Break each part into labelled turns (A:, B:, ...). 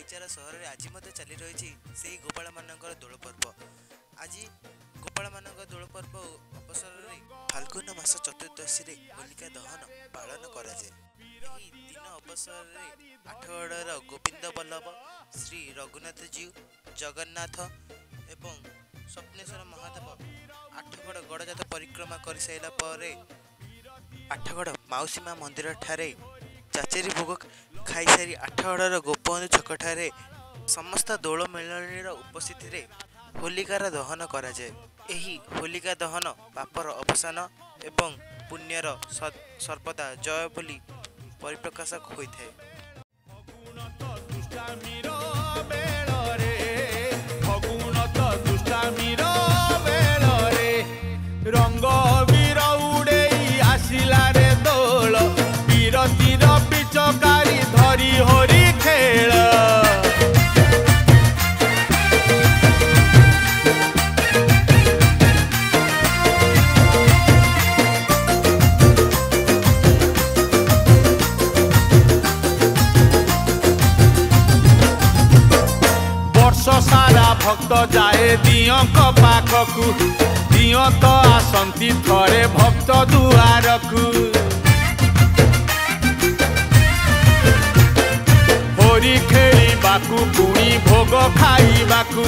A: भाईचारा सहर में आज चली रही से गोपाल मानकर दोल पर्व। आज गोपाल मानकर दोल पर्व अवसर में फाल्गुन मास चतुर्दशी होलिका दहन पालन कराए। दिन अवसर में आठगढ़ गोविंद बल्लभ श्री रघुनाथ जीव जगन्नाथ एवं स्वप्नेश्वर महादेव आठगढ़ गड़जात परिक्रमा कर सारा पर आठगढ़ माउसी माँ मंदिर ठारे चाचेरी भोग खाई सारी आठगढ़ गोपबंधु छक ठारे समस्त दोल मेलणीर उपस्थिति होलिकार दहन कराए। एही होलिका दहन पापर अवसान एवं पुण्यर सर्वदा जय बोली परिप्रकाशक होइथे।
B: रंग वीर उड़े आसिला रे दोल बीरतीर पिचकारी धरी हरि खेल। वर्ष सारा भक्त जाए दियक पाखकू दिय तो आसंती थरे भक्त दुआरकू। होरी खेलिबाकू पुणी भोग खाइबाकू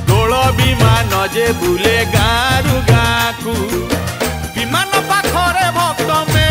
B: दोल विमान जे बुले गारू गाकू विमान पाखरे भक्त में